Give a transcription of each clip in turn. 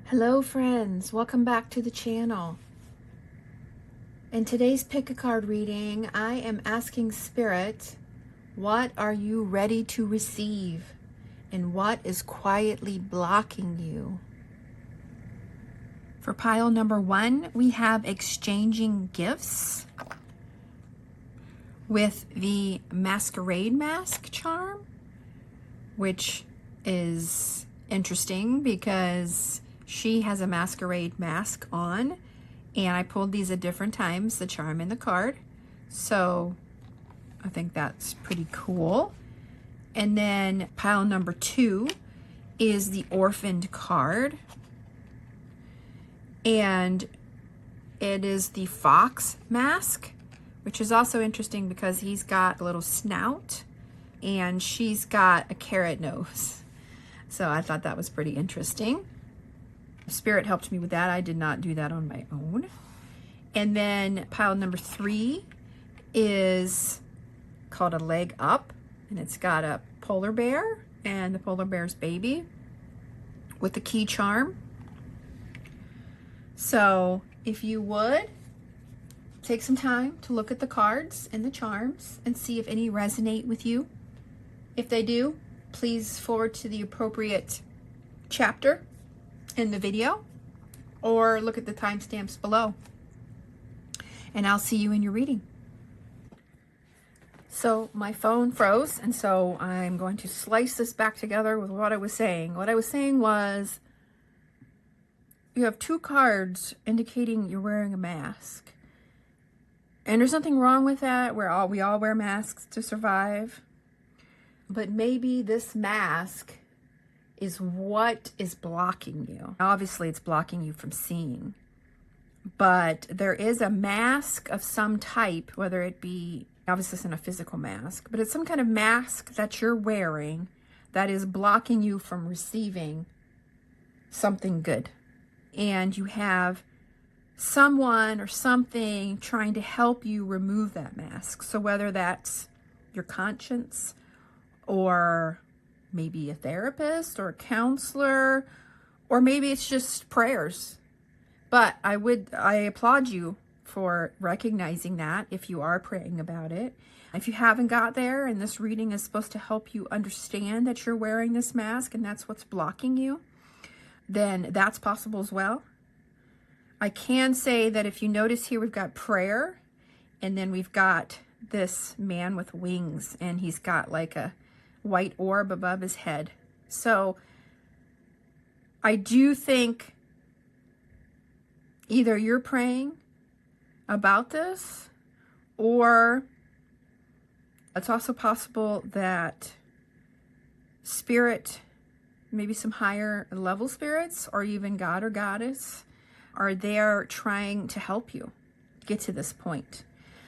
Hello friends, welcome back to the channel. In today's pick a card reading, I am asking Spirit, what are you ready to receive? And what is quietly blocking you? For pile number 1, we have exchanging gifts with the masquerade mask charm, which is interesting because she has a masquerade mask on, and I pulled these at different times, the charm and the card. So I think that's pretty cool. And then pile number 2 is the orphaned card. And it is the fox mask, which is also interesting because he's got a little snout and she's got a carrot nose. So I thought that was pretty interesting. Spirit helped me with that. I did not do that on my own. And then pile number 3 is called a leg up, and it's got a polar bear and the polar bear's baby with the key charm. So if you would take some time to look at the cards and the charms and see if any resonate with you. If they do, please forward to the appropriate chapter in the video or look at the timestamps below, and I'll see you in your reading. So my phone froze, and so I'm going to slice this back together with what I was saying. What I was saying was you have 2 cards indicating you're wearing a mask, and there's nothing wrong with that. We all wear masks to survive, but maybe this mask is what is blocking you. Obviously, it's blocking you from seeing, but there is a mask of some type, whether it be, obviously it's not a physical mask, but it's some kind of mask that you're wearing that is blocking you from receiving something good. And you have someone or something trying to help you remove that mask. So whether that's your conscience, or maybe a therapist or a counselor, or maybe it's just prayers. But I applaud you for recognizing that if you are praying about it. If you haven't got there, and this reading is supposed to help you understand that you're wearing this mask and that's what's blocking you, then that's possible as well. I can say that if you notice here, we've got prayer, and then we've got this man with wings, and he's got like a white orb above his head. So I do think either you're praying about this, or it's also possible that spirit, maybe some higher level spirits, or even God or Goddess, are there trying to help you get to this point.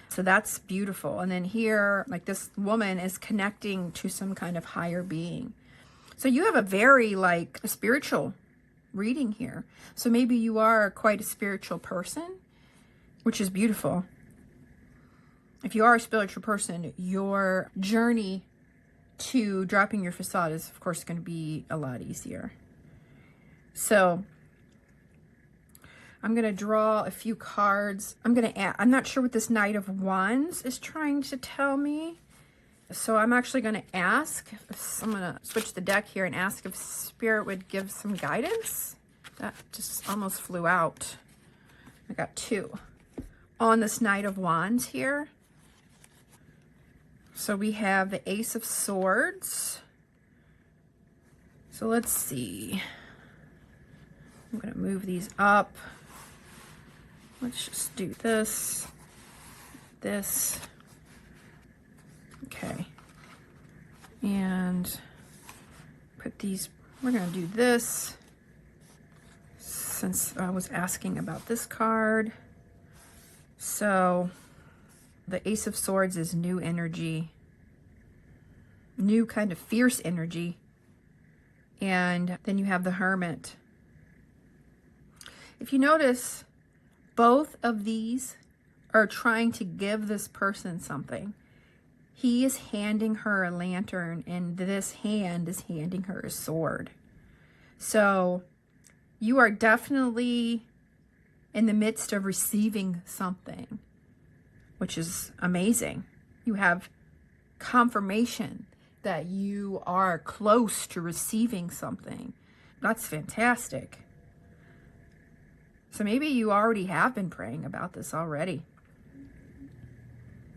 So that's beautiful. And then here, like, this woman is connecting to some kind of higher being. So you have a very a spiritual reading here. So maybe you are quite a spiritual person, which is beautiful. If you are a spiritual person, your journey to dropping your facade is, of course, going to be a lot easier. So I'm going to draw a few cards. I'm not sure what this Knight of Wands is trying to tell me. So I'm actually going to ask, I'm going to switch the deck here and ask if Spirit would give some guidance. That just almost flew out. I got 2 on this Knight of Wands here. So we have the Ace of Swords. So let's see. I'm going to move these up. Let's just do this. Okay. And put these, we're going to do this since I was asking about this card. So the Ace of Swords is new energy, new kind of fierce energy. And then you have the Hermit. If you notice, both of these are trying to give this person something. He is handing her a lantern, and this hand is handing her a sword. So You are definitely in the midst of receiving something, which is amazing. You have confirmation that you are close to receiving something. That's fantastic. So maybe you already have been praying about this already.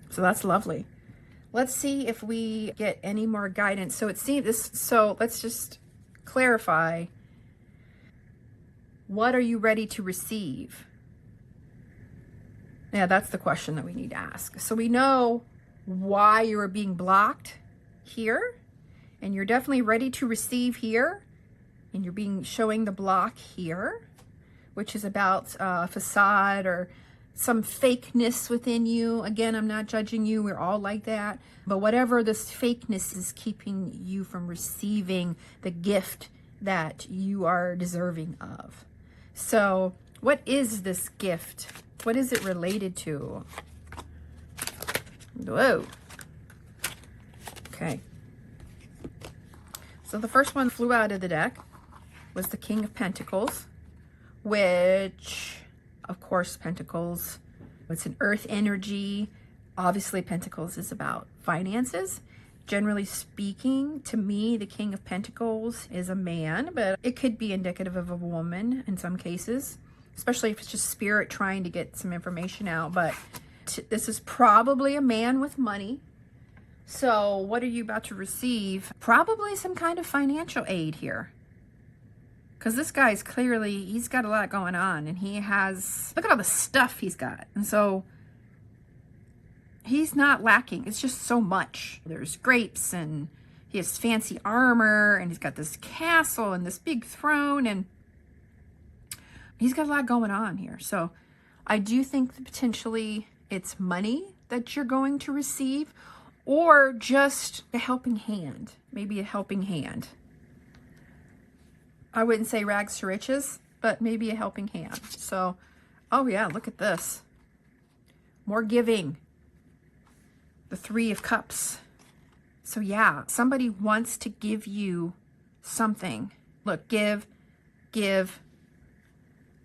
So that's lovely. Let's see if we get any more guidance. So it seems this, so let's just clarify. What are you ready to receive? Yeah, that's the question that we need to ask. So we know why you are being blocked here, and you're definitely ready to receive here, and you're showing the block here, which is about facade or some fakeness within you. Again, I'm not judging you. We're all like that. But whatever this fakeness is keeping you from receiving the gift that you are deserving of. So what is this gift? What is it related to? Whoa. Okay. So the first one flew out of the deck was the King of Pentacles, which, of course, Pentacles, it's an earth energy. Obviously, Pentacles is about finances. Generally speaking, to me, the King of Pentacles is a man, but it could be indicative of a woman in some cases, especially if it's just spirit trying to get some information out. But this is probably a man with money. So what are you about to receive? Probably some kind of financial aid here. Because this guy's clearly, he's got a lot going on, and he has, look at all the stuff he's got. And so he's not lacking. It's just so much. There's grapes, and he has fancy armor, and he's got this castle and this big throne, and he's got a lot going on here. So I do think that potentially it's money that you're going to receive, or just a helping hand, maybe a helping hand. I wouldn't say rags to riches, but maybe a helping hand. So, oh yeah, look at this. More giving. The Three of Cups. So yeah, somebody wants to give you something. Look, give.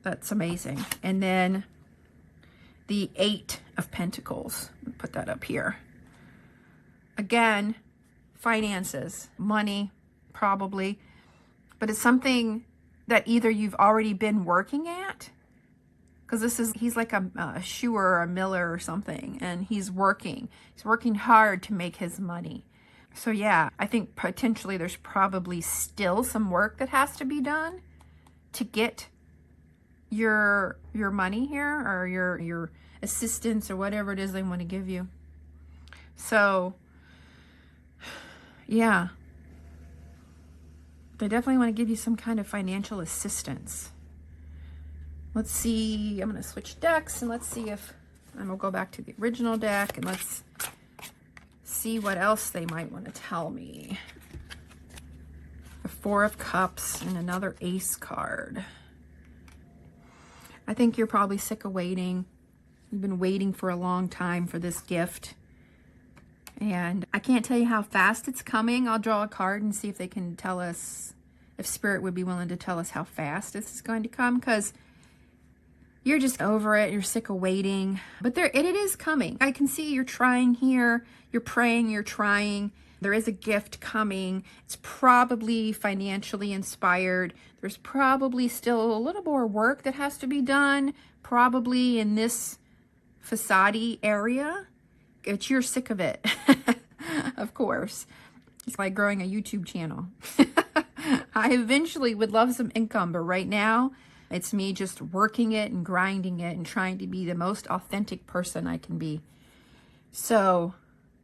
That's amazing. And then the Eight of Pentacles. Put that up here. Again, finances, money, probably. But it's something that either you've already been working at, because he's like a shoer or a miller or something, and he's working hard to make his money. So yeah, I think potentially there's probably still some work that has to be done to get your money here, or your assistance, or whatever it is they want to give you. So yeah, they definitely want to give you some kind of financial assistance. Let's see, I'm going to switch decks, and let's see if, and we'll go back to the original deck, and let's see what else they might want to tell me. The Four of Cups and another Ace card. I think you're probably sick of waiting. You've been waiting for a long time for this gift. And I can't tell you how fast it's coming. I'll draw a card and see if they can tell us, if Spirit would be willing to tell us how fast this is going to come, because you're just over it. You're sick of waiting. But it is coming. I can see you're trying here. You're praying. You're trying. There is a gift coming. It's probably financially inspired. There's probably still a little more work that has to be done, probably in this facade area. But you're sick of it. Of course. It's like growing a YouTube channel. I eventually would love some income, but right now it's me just working it and grinding it and trying to be the most authentic person I can be. So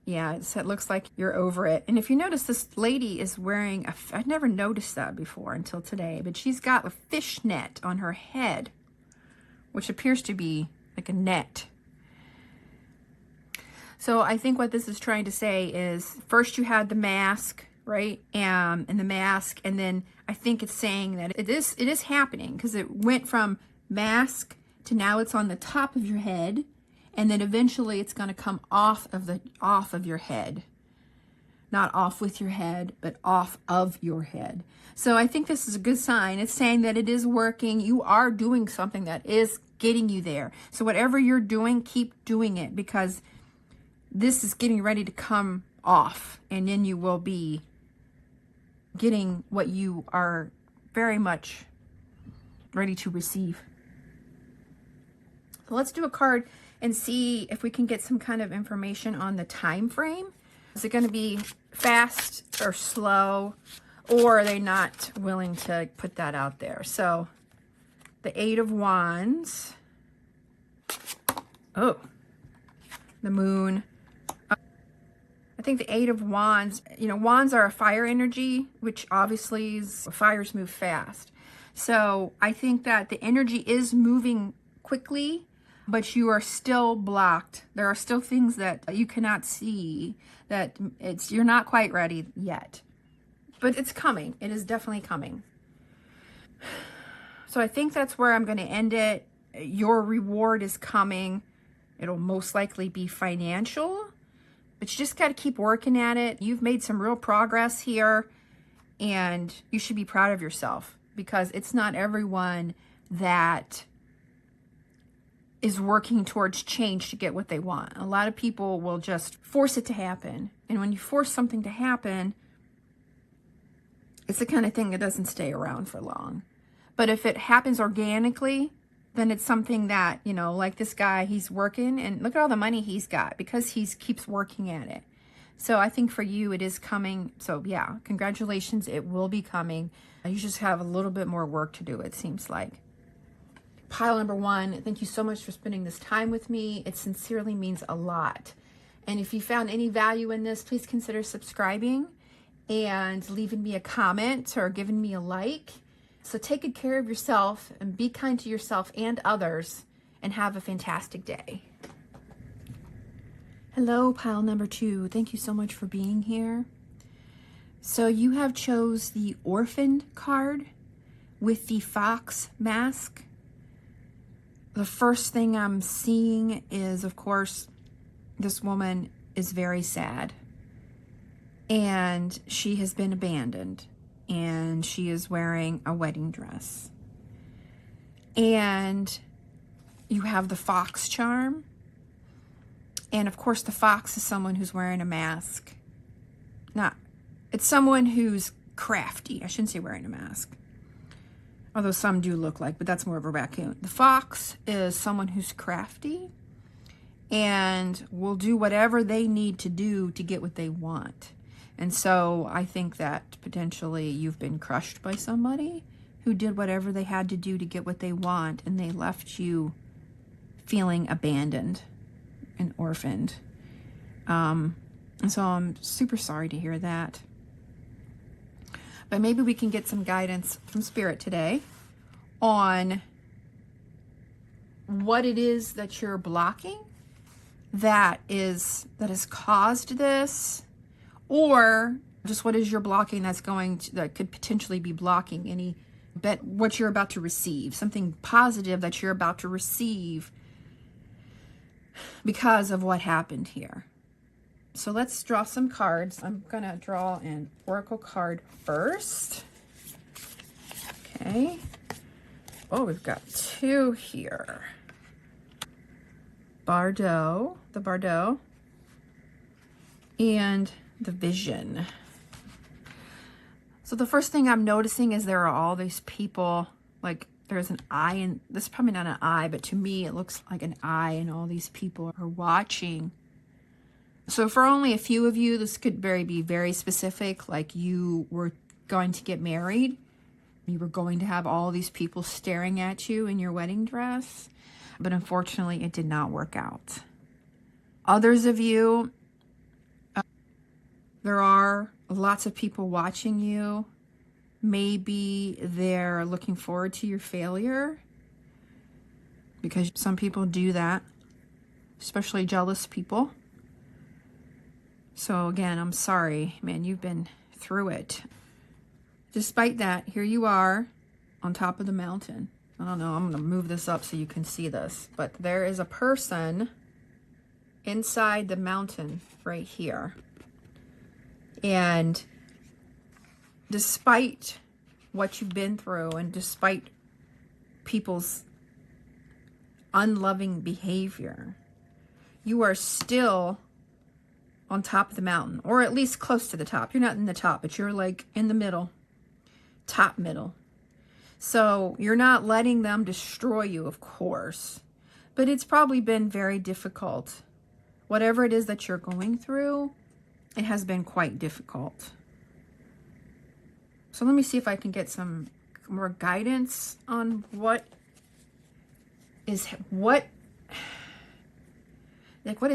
yeah, it looks like you're over it. And if you notice, this lady is wearing I've never noticed that before until today, but she's got a fishnet on her head, which appears to be like a net. So I think what this is trying to say is, first you had the mask, right? And the mask, and then I think it's saying that it is happening, because it went from mask to now it's on the top of your head, and then eventually it's going to come off of your head. not off with your head, but off of your head. So I think this is a good sign. It's saying that it is working. You are doing something that is getting you there. So whatever you're doing, keep doing it, because this is getting ready to come off, and then you will be getting what you are very much ready to receive. So let's do a card and see if we can get some kind of information on the time frame. Is it going to be fast or slow, or are they not willing to put that out there? So the Eight of Wands. Oh, the Moon. I think the Eight of Wands, you know, wands are a fire energy, which obviously is, fires move fast. So I think that the energy is moving quickly, but you are still blocked. There are still things that you cannot see, that you're not quite ready yet. But it's coming. It is definitely coming. So I think that's where I'm going to end it. Your reward is coming. It'll most likely be financial, but you just got to keep working at it. You've made some real progress here, and you should be proud of yourself, because it's not everyone that is working towards change to get what they want. A lot of people will just force it to happen. And when you force something to happen, it's the kind of thing that doesn't stay around for long. But if it happens organically, then it's something that, you know, like this guy, he's working, and look at all the money he's got because he keeps working at it. So I think for you, it is coming. So yeah, congratulations. It will be coming. You just have a little bit more work to do, it seems like. Pile number one, thank you so much for spending this time with me. It sincerely means a lot. And if you found any value in this, please consider subscribing and leaving me a comment or giving me a like. So take good care of yourself and be kind to yourself and others, and have a fantastic day. Hello, pile number two. Thank you so much for being here. So you have chose the Orphaned card with the fox mask. The first thing I'm seeing is, of course, this woman is very sad, and she has been abandoned, and she is wearing a wedding dress. And you have the fox charm, and of course the fox is someone who's wearing a mask. It's someone who's crafty. I shouldn't say wearing a mask, although some do look like, but that's more of a raccoon. The fox is someone who's crafty and will do whatever they need to do to get what they want. And so I think that potentially you've been crushed by somebody who did whatever they had to do to get what they want, and they left you feeling abandoned and orphaned. And so I'm super sorry to hear that. But maybe we can get some guidance from Spirit today on what it is that you're blocking that has caused this, or just what is your blocking that could potentially be blocking what you're about to receive, something positive that you're about to receive because of what happened here. So let's draw some cards. I'm going to draw an oracle card first. Okay. Oh, we've got two here. The Bardo, and the Vision. So the first thing I'm noticing is there are all these people, like there's an eye, and this is probably not an eye, but to me it looks like an eye, and all these people are watching. So for only a few of you, this could be very specific, like you were going to get married. You were going to have all these people staring at you in your wedding dress, but unfortunately it did not work out. Others of you, there are lots of people watching you. Maybe they're looking forward to your failure, because some people do that, especially jealous people. So again, I'm sorry, man, you've been through it. Despite that, here you are on top of the mountain. I don't know, I'm going to move this up so you can see this. But there is a person inside the mountain right here. And despite what you've been through and despite people's unloving behavior, you are still on top of the mountain, or at least close to the top. You're not in the top, but you're like in the middle, top middle. So you're not letting them destroy you, of course, but it's probably been very difficult. Whatever it is that you're going through, it has been quite difficult. So let me see if I can get some more guidance on what has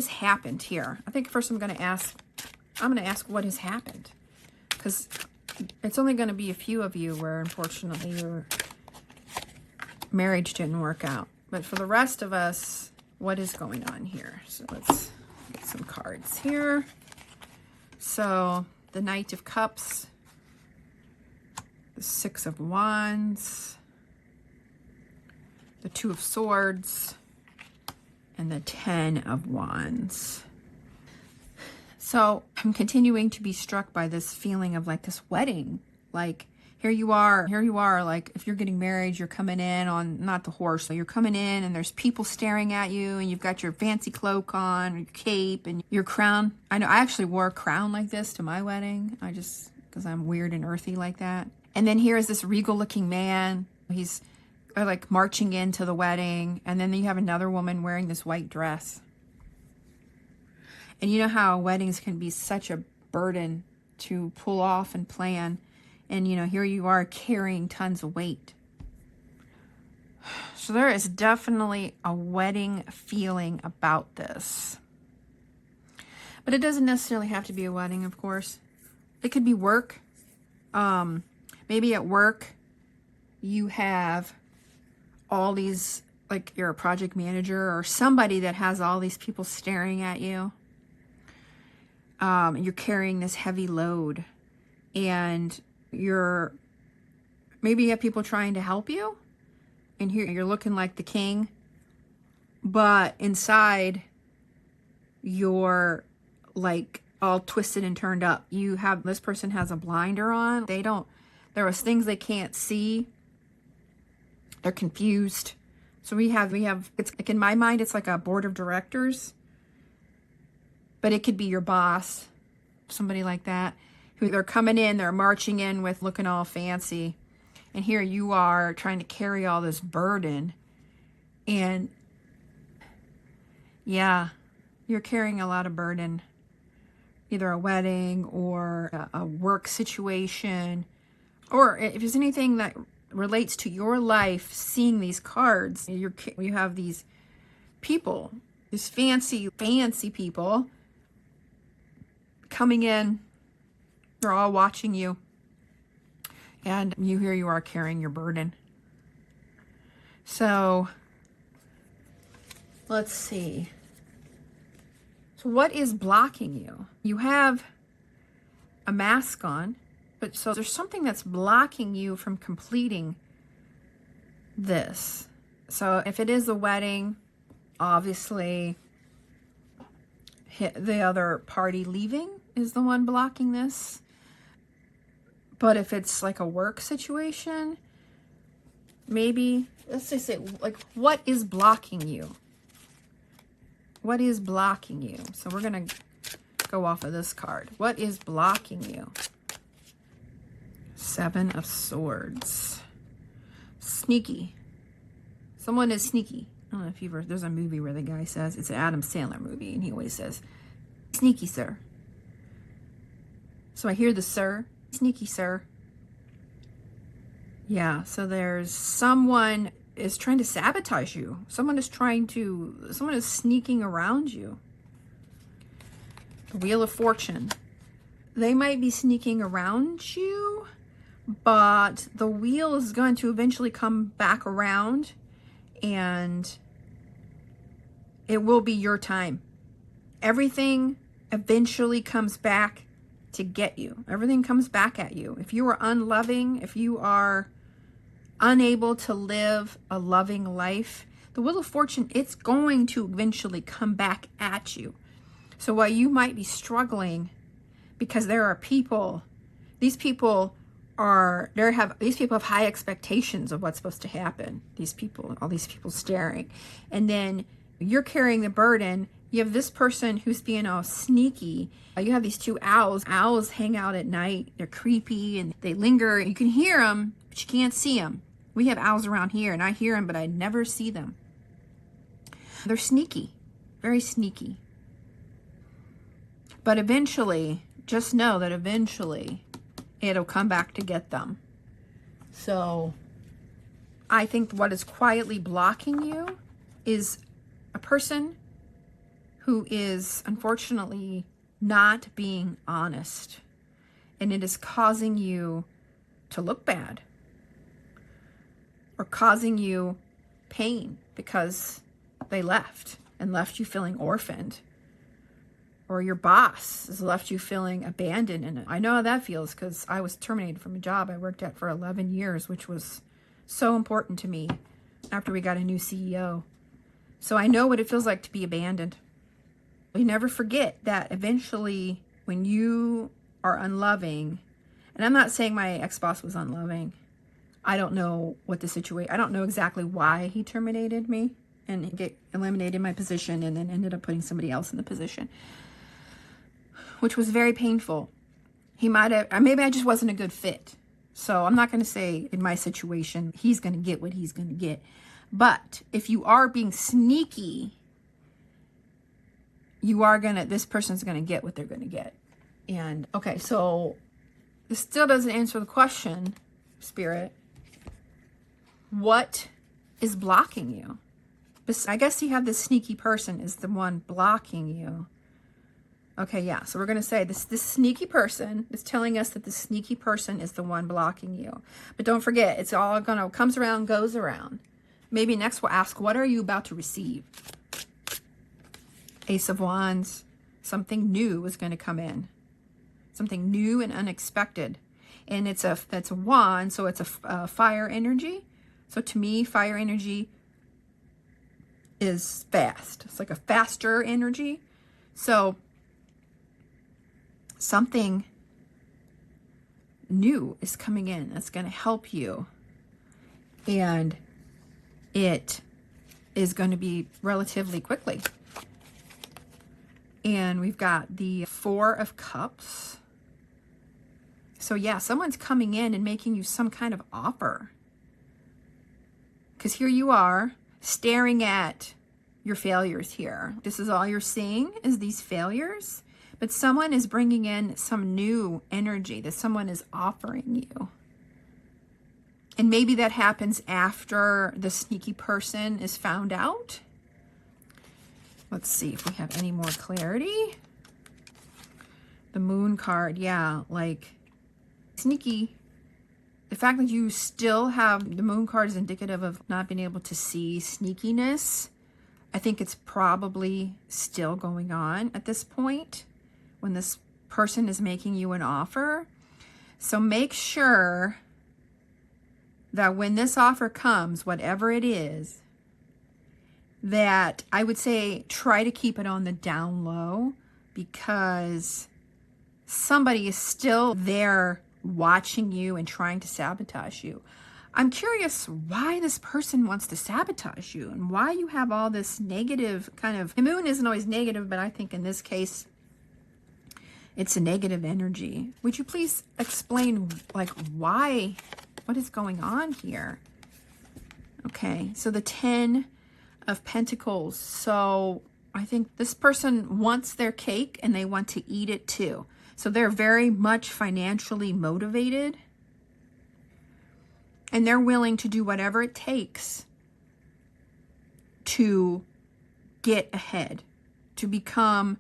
happened here. I think first I'm going to ask what has happened, because it's only going to be a few of you where unfortunately your marriage didn't work out. But for the rest of us, what is going on here? So let's get some cards here. So the Knight of Cups, the Six of Wands, the Two of Swords, and the Ten of Wands. So I'm continuing to be struck by this feeling of like this wedding. Like here you are, like if you're getting married, you're coming in on, not the horse, so you're coming in and there's people staring at you and you've got your fancy cloak on, your cape and your crown. I know I actually wore a crown like this to my wedding. Because I'm weird and earthy like that. And then here is this regal looking man. He's like marching into the wedding. And then you have another woman wearing this white dress. And you know how weddings can be such a burden to pull off and plan. And, you know, here you are carrying tons of weight. So there is definitely a wedding feeling about this. But it doesn't necessarily have to be a wedding, of course. It could be work. Maybe at work you have all these, like you're a project manager or somebody that has all these people staring at you. You're carrying this heavy load, and maybe you have people trying to help you, and here you're looking like the king, but inside you're like all twisted and turned up. This person has a blinder on. There was things they can't see. They're confused. So we have, it's like in my mind, it's like a board of directors, but it could be your boss, somebody like that, who they're coming in, they're marching in with looking all fancy. And here you are trying to carry all this burden. And yeah, you're carrying a lot of burden, either a wedding or a work situation, or if there's anything that relates to your life, seeing these cards, you have these people, these fancy people coming in. They're all watching you, and here you are carrying your burden. So let's see. So what is blocking you? You have a mask on, but so there's something that's blocking you from completing this. So if it is a wedding, obviously the other party leaving is the one blocking this. But if it's like a work situation, maybe, let's just say, like, what is blocking you? What is blocking you? So we're going to go off of this card. What is blocking you? Seven of Swords. Sneaky. Someone is sneaky. I don't know if you've heard, there's a movie where the guy says, it's an Adam Sandler movie, and he always says, sneaky, sir. So I hear the sir. Sneaky, sir. Yeah, so there's someone is trying to sabotage you. Someone is sneaking around you. The Wheel of Fortune. They might be sneaking around you, but the wheel is going to eventually come back around, and it will be your time. Everything eventually comes back to get you. Everything comes back at you. If you are unloving, if you are unable to live a loving life, the Wheel of Fortune, it's going to eventually come back at you. So while you might be struggling, because there are people, these people have high expectations of what's supposed to happen. These people, all these people staring. And then you're carrying the burden. You have this person who's being all sneaky. You have these two owls. Owls hang out at night. They're creepy and they linger. You can hear them, but you can't see them. We have owls around here and I hear them, but I never see them. They're sneaky, very sneaky. But eventually, just know that eventually it'll come back to get them. So I think what is quietly blocking you is a person who is unfortunately not being honest. And it is causing you to look bad or causing you pain because they left and left you feeling orphaned. Or your boss has left you feeling abandoned. And I know how that feels because I was terminated from a job I worked at for 11 years, which was so important to me after we got a new CEO. So I know what it feels like to be abandoned. We never forget that eventually when you are unloving, and I'm not saying my ex-boss was unloving. I don't know what the situation, I don't know exactly why he terminated me and eliminated my position and then ended up putting somebody else in the position, which was very painful. He might have, maybe I just wasn't a good fit. So I'm not going to say in my situation, he's going to get what he's going to get. But if you are being sneaky, this person's going to get what they're going to get. And okay, so this still doesn't answer the question, Spirit. What is blocking you? I guess you have this sneaky person is the one blocking you. Okay, yeah, so we're going to say this sneaky person is telling us that the sneaky person is the one blocking you. But don't forget, it's all going to, comes around, goes around. Maybe next we'll ask, what are you about to receive? Ace of Wands, something new is going to come in. Something new and unexpected. And that's a wand, so it's a fire energy. So to me, fire energy is fast. It's like a faster energy. So something new is coming in that's going to help you. And it is going to be relatively quickly. And we've got the Four of Cups. So yeah, someone's coming in and making you some kind of offer. Because here you are staring at your failures here. This is all you're seeing is these failures. But someone is bringing in some new energy that someone is offering you. And maybe that happens after the sneaky person is found out. Let's see if we have any more clarity. The Moon card, yeah, like sneaky. The fact that you still have the Moon card is indicative of not being able to see sneakiness. I think it's probably still going on at this point when this person is making you an offer. So make sure that when this offer comes, whatever it is, that I would say try to keep it on the down low because somebody is still there watching you and trying to sabotage you. I'm curious why this person wants to sabotage you and why you have all this negative kind of, the moon isn't always negative, but I think in this case, it's a negative energy. Would you please explain like why, what is going on here? Okay, so the 10 of Pentacles. So I think this person wants their cake and they want to eat it too. So they're very much financially motivated. And they're willing to do whatever it takes to get ahead, to become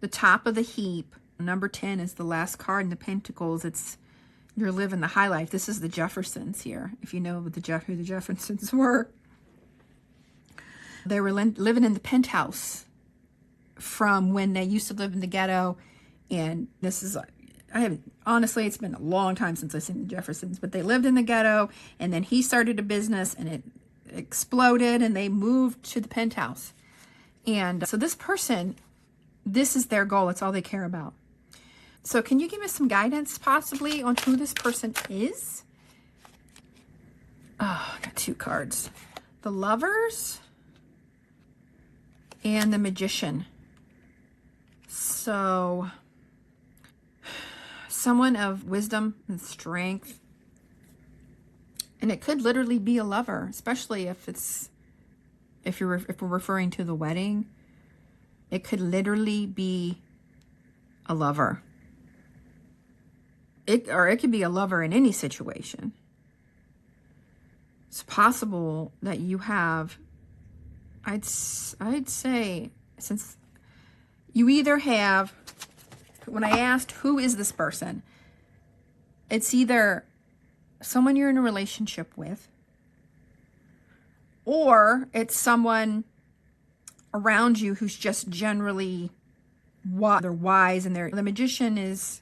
the top of the heap. Number 10 is the last card in the Pentacles. It's you're living the high life. This is the Jeffersons here, if you know who the Jeffersons were. They were living in the penthouse from when they used to live in the ghetto. And this is, honestly, it's been a long time since I've seen the Jeffersons, but they lived in the ghetto and then he started a business and it exploded and they moved to the penthouse. And so this person, this is their goal. It's all they care about. So can you give us some guidance possibly on who this person is? Oh, I got 2 cards. The Lovers and the Magician. So someone of wisdom and strength. And it could literally be a lover, especially if we're referring to the wedding. It could literally be a lover. It could be a lover in any situation. It's possible that you have, I'd say, since you either have, when I asked who is this person, it's either someone you're in a relationship with, or it's someone around you who's just generally they're wise, and the Magician is,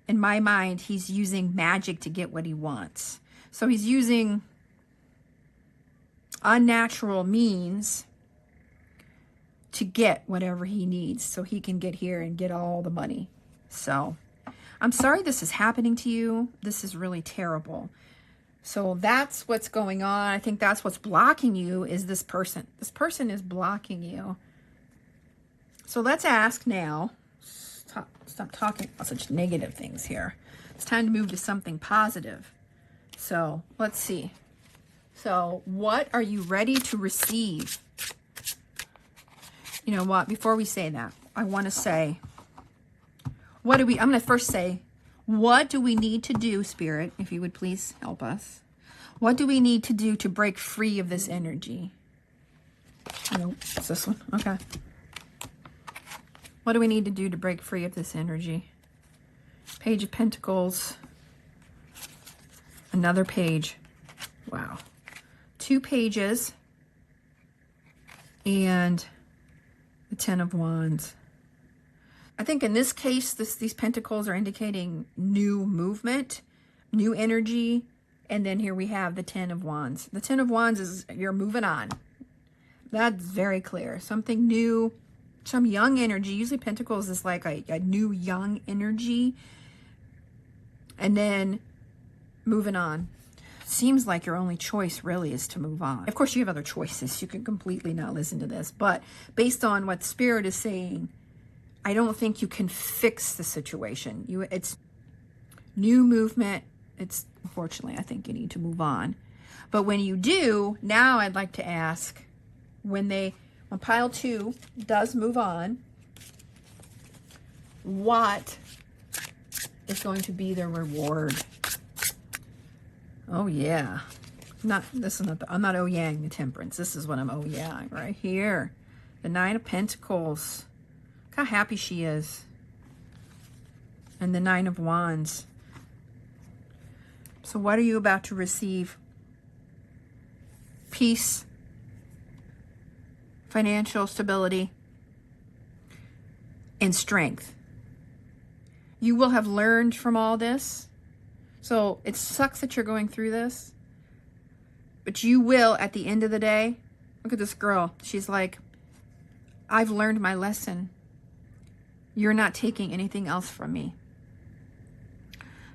in my mind, he's using magic to get what he wants. So he's using unnatural means to get whatever he needs so he can get here and get all the money. So I'm sorry this is happening to you. This is really terrible. So that's what's going on. I think that's what's blocking you, is this person. This person is blocking you. So let's ask now. Stop talking about such negative things here. It's time to move to something positive. So let's see. So what are you ready to receive? You know what? Before we say that, I want to say, I'm going to first say, what do we need to do, Spirit, if you would please help us? What do we need to do to break free of this energy? Nope, it's this one. Okay. What do we need to do to break free of this energy? Page of Pentacles. Another page. Wow. 2 pages. And the 10 of Wands. I think in this case, these pentacles are indicating new movement, new energy. And then here we have the 10 of Wands. The 10 of Wands is you're moving on. That's very clear. Something new, some young energy. Usually Pentacles is like a new young energy. And then moving on. Seems like your only choice really is to move on. Of course, you have other choices. You can completely not listen to this. But based on what Spirit is saying, I don't think you can fix the situation. It's new movement. It's, unfortunately, I think you need to move on. But when you do, now I'd like to ask, when pile 2 does move on, what is going to be their reward? Oh yeah. I'm not oh yang the Temperance. This is what I'm oh yang right here. The 9 of Pentacles. Look how happy she is. And the 9 of Wands. So what are you about to receive? Peace, financial stability, and strength. You will have learned from all this. So it sucks that you're going through this, but you will, at the end of the day, look at this girl. She's like, I've learned my lesson. You're not taking anything else from me.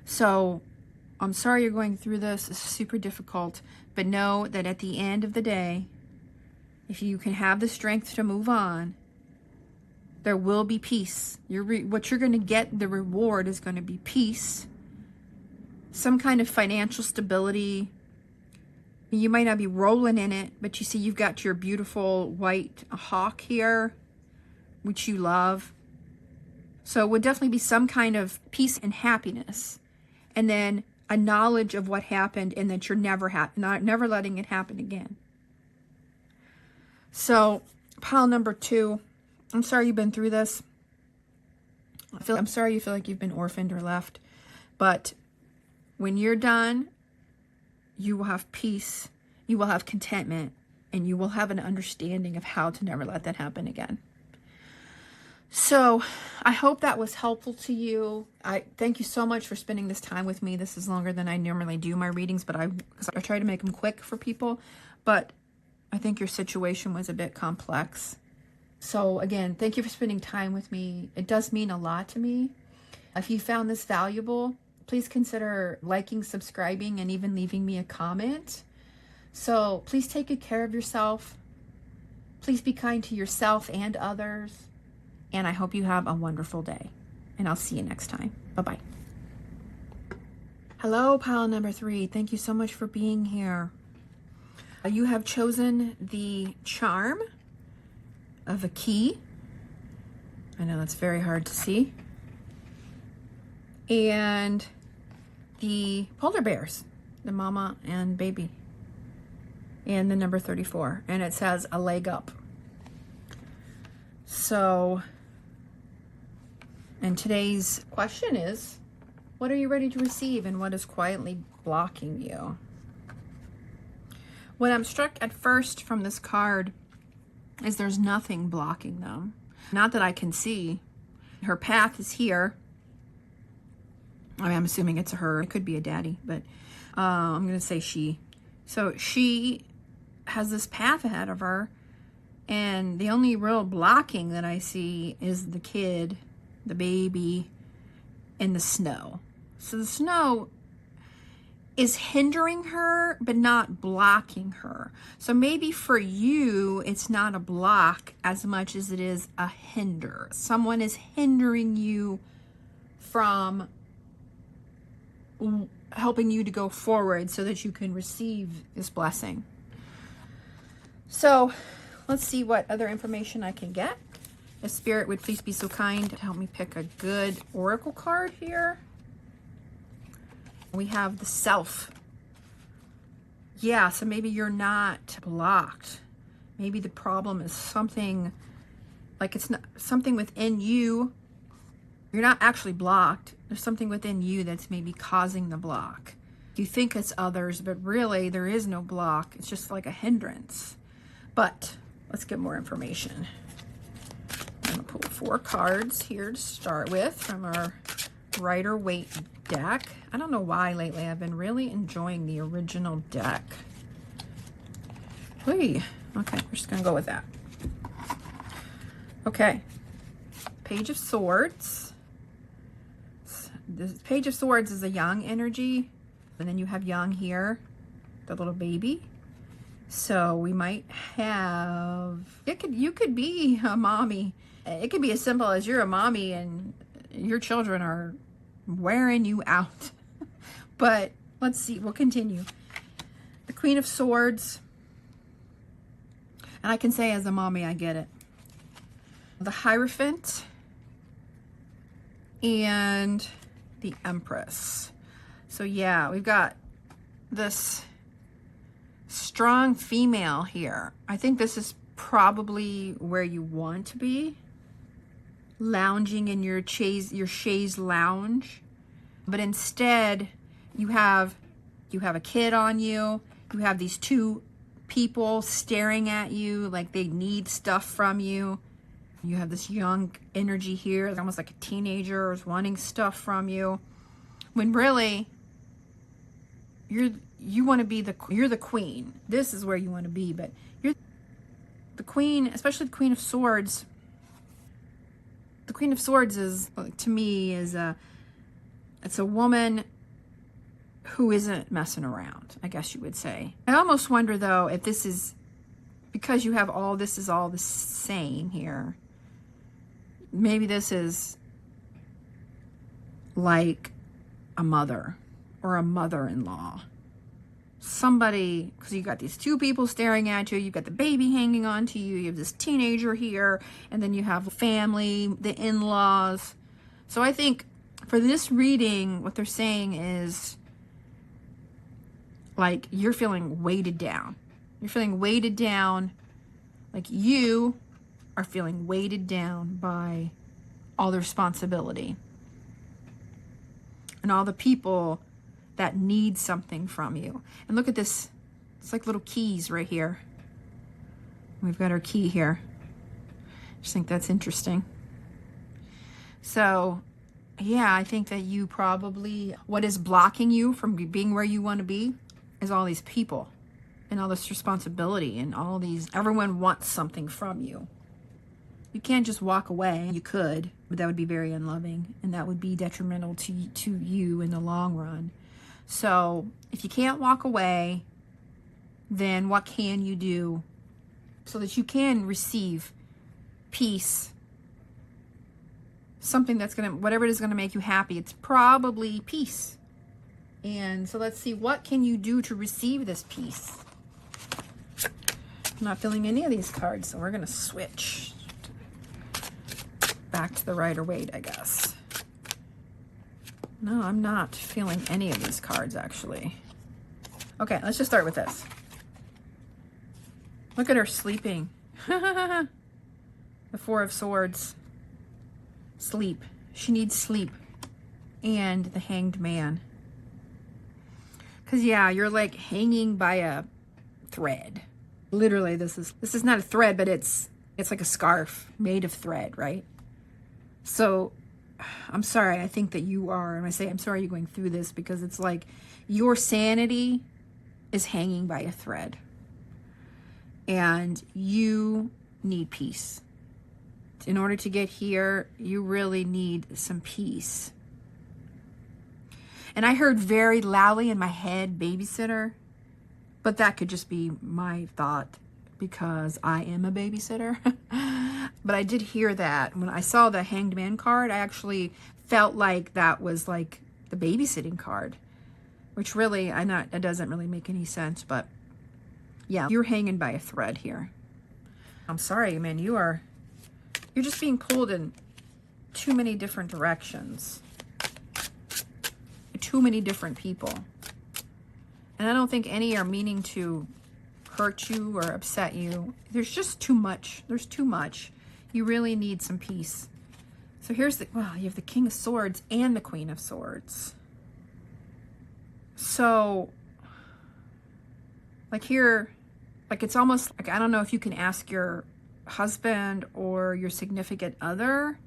So I'm sorry you're going through this. It's super difficult, but know that at the end of the day, if you can have the strength to move on, there will be peace. What you're going to get, the reward is going to be peace, some kind of financial stability. You might not be rolling in it, but you see you've got your beautiful white hawk here, which you love. So it would definitely be some kind of peace and happiness. And then a knowledge of what happened, and that you're never letting it happen again. So pile number 2, I'm sorry you've been through this. I'm sorry you feel like you've been orphaned or left. But when you're done, you will have peace, you will have contentment, and you will have an understanding of how to never let that happen again. So I hope that was helpful to you. I thank you so much for spending this time with me. This is longer than I normally do my readings, but I try to make them quick for people. But I think your situation was a bit complex. So again, thank you for spending time with me. It does mean a lot to me. If you found this valuable, please consider liking, subscribing, and even leaving me a comment. So please take good care of yourself. Please be kind to yourself and others. And I hope you have a wonderful day. And I'll see you next time. Bye-bye. Hello, pile number 3. Thank you so much for being here. You have chosen the charm of a key. I know that's very hard to see. And the polar bears, the mama and baby. And the number 34. And it says a leg up. So, and today's question is, what are you ready to receive and what is quietly blocking you? What I'm struck at first from this card is there's nothing blocking them. Not that I can see. Her path is here. I mean, I'm assuming it's a her. It could be a daddy, but I'm going to say she. So she has this path ahead of her, and the only real blocking that I see is the kid, the baby, and the snow. So the snow is hindering her, but not blocking her. So maybe for you, it's not a block as much as it is a hinder. Someone is hindering you from helping you to go forward so that you can receive this blessing. So let's see what other information I can get. If Spirit would please be so kind to help me pick a good oracle card here. We have the self. Yeah, so maybe you're not blocked. Maybe the problem is something, like it's not something within you. You're not actually blocked. There's something within you that's maybe causing the block. You think it's others, but really there is no block. It's just like a hindrance. But let's get more information. I'm going to pull 4 cards here to start with from our Rider-Waite deck. I don't know why lately I've been really enjoying the original deck. Whee. Okay, we're just going to go with that. Okay. Page of Swords. This Page of Swords is a young energy. And then you have young here, the little baby. So we might have, you could be a mommy. It could be as simple as you're a mommy and your children are wearing you out. But let's see, we'll continue. The Queen of Swords. And I can say as a mommy, I get it. The Hierophant. And the Empress. So yeah, we've got this strong female here. I think this is probably where you want to be. Lounging in your chaise lounge. But instead, you have a kid on you. You have these 2 people staring at you like they need stuff from you. You have this young energy here. It's almost like a teenager is wanting stuff from you. When really, you're the queen. This is where you want to be, but you're the queen, especially the Queen of Swords. The Queen of Swords is, to me, it's a woman who isn't messing around, I guess you would say. I almost wonder though if this is because you have all this is all the same here. Maybe this is like a mother or a mother-in-law. Somebody, because you got these 2 people staring at you, you've got the baby hanging on to you, you have this teenager here, and then you have family, the in-laws. So I think for this reading, what they're saying is like you're feeling weighted down. You're feeling weighted down, like you are feeling weighted down by all the responsibility and all the people that need something from you. And look at this. It's like little keys right here. We've got our key here. I just think that's interesting. So, yeah, I think that you probably, what is blocking you from being where you want to be is all these people and all this responsibility and all these, everyone wants something from you. You can't just walk away. You could, but that would be very unloving, and that would be detrimental to you in the long run. So if you can't walk away, then what can you do so that you can receive peace? Something that's going to, whatever it is going to make you happy. It's probably peace. And so let's see, what can you do to receive this peace? I'm not feeling any of these cards, so we're going to switch back to the Rider-Waite, I guess. No, I'm not feeling any of these cards, actually. Okay, let's just start with this. Look at her sleeping. The Four of Swords. Sleep. She needs sleep. And the Hanged Man. Because, yeah, you're like hanging by a thread. Literally, this is not a thread, but it's like a scarf made of thread, right? So, I'm sorry. I think that you are, and I say I'm sorry you're going through this, because it's like your sanity is hanging by a thread. And you need peace. In order to get here, you really need some peace. And I heard very loudly in my head, babysitter, but that could just be my thought because I am a babysitter. But I did hear that. When I saw the Hanged Man card, I actually felt like that was like the babysitting card, which really, it doesn't really make any sense, but yeah, you're hanging by a thread here. I'm sorry, man, you're just being pulled in too many different directions. Too many different people. And I don't think any are meaning to hurt you or upset you. There's just too much. There's too much. You really need some peace. So here's you have the King of Swords and the Queen of Swords. So, like here, like it's almost like, I don't know if you can ask your husband or your significant other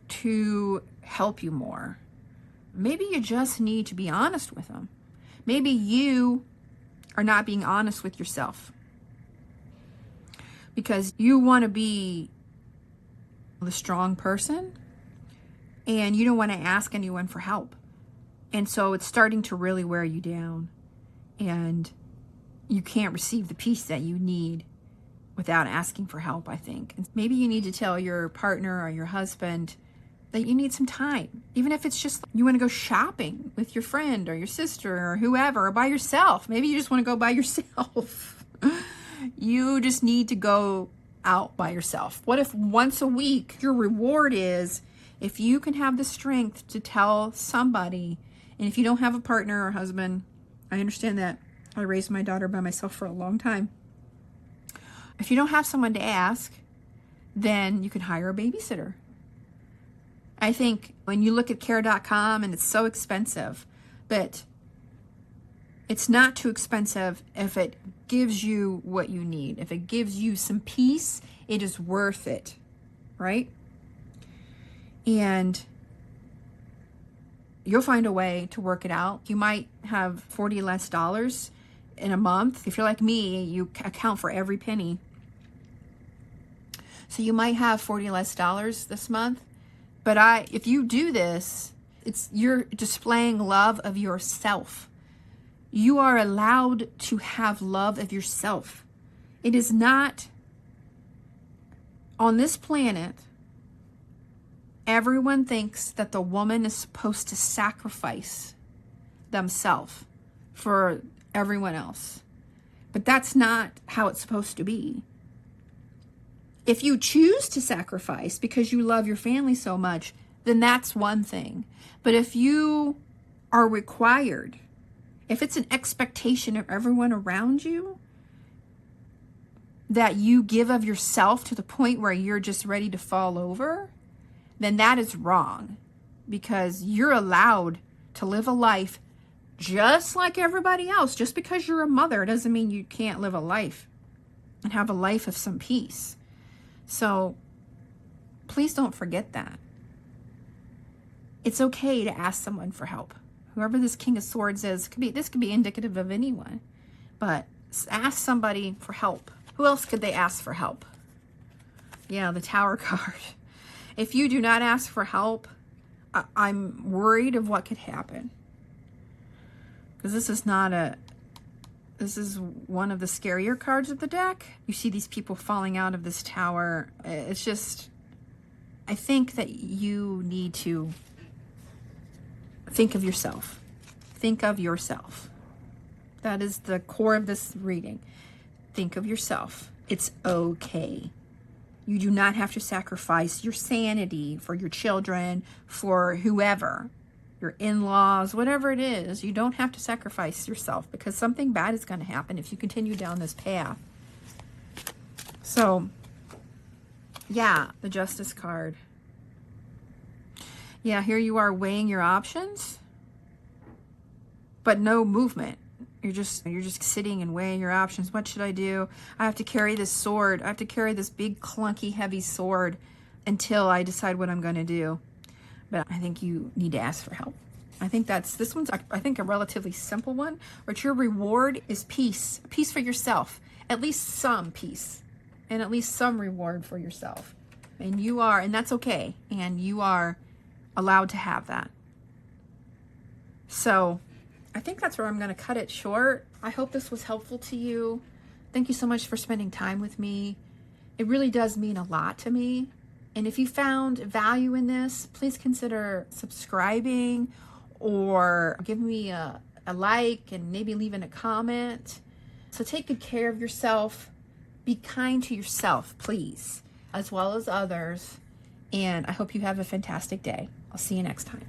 to help you more. Maybe you just need to be honest with them. Maybe you are not being honest with yourself because you want to be the strong person and you don't want to ask anyone for help. And so it's starting to really wear you down and you can't receive the peace that you need without asking for help, I think. And maybe you need to tell your partner or your husband that you need some time. Even if it's just you want to go shopping with your friend or your sister or whoever, or by yourself. Maybe you just want to go by yourself. You just need to go out by yourself. What if once a week your reward is if you can have the strength to tell somebody, and if you don't have a partner or husband, I understand that. I raised my daughter by myself for a long time. If you don't have someone to ask, then you can hire a babysitter. I think when you look at care.com and it's so expensive, but it's not too expensive if it gives you what you need. If it gives you some peace, it is worth it, right? And you'll find a way to work it out. You might have $40 less in a month. If you're like me, you account for every penny. So you might have $40 less this month. But if you do this, you're displaying love of yourself. You are allowed to have love of yourself. It is not on this planet. Everyone thinks that the woman is supposed to sacrifice themselves for everyone else. But that's not how it's supposed to be. If you choose to sacrifice because you love your family so much, then that's one thing. But if you are required, if it's an expectation of everyone around you, that you give of yourself to the point where you're just ready to fall over, then that is wrong. Because you're allowed to live a life just like everybody else. Just because you're a mother doesn't mean you can't live a life and have a life of some peace. So please don't forget that. It's okay to ask someone for help. Whoever this King of Swords is, this could be indicative of anyone. But ask somebody for help. Who else could they ask for help? Yeah, the Tower card. If you do not ask for help, I'm worried of what could happen. Because this is one of the scarier cards of the deck. You see these people falling out of this tower. It's just, I think that you need to think of yourself. Think of yourself. That is the core of this reading. Think of yourself. It's okay. You do not have to sacrifice your sanity for your children, for whoever, your in-laws, whatever it is. You don't have to sacrifice yourself, because something bad is going to happen if you continue down this path. So, yeah, the Justice card. Yeah, here you are weighing your options, but no movement. You're just sitting and weighing your options. What should I do? I have to carry this sword. I have to carry this big, clunky, heavy sword until I decide what I'm going to do. But I think you need to ask for help. I think this one's, I think, a relatively simple one, but your reward is peace. Peace for yourself. At least some peace. And at least some reward for yourself. And that's okay. And you are allowed to have that. So I think that's where I'm going to cut it short. I hope this was helpful to you. Thank you so much for spending time with me. It really does mean a lot to me. And if you found value in this, please consider subscribing or give me a like and maybe leaving a comment. So take good care of yourself. Be kind to yourself, please, as well as others. And I hope you have a fantastic day. I'll see you next time.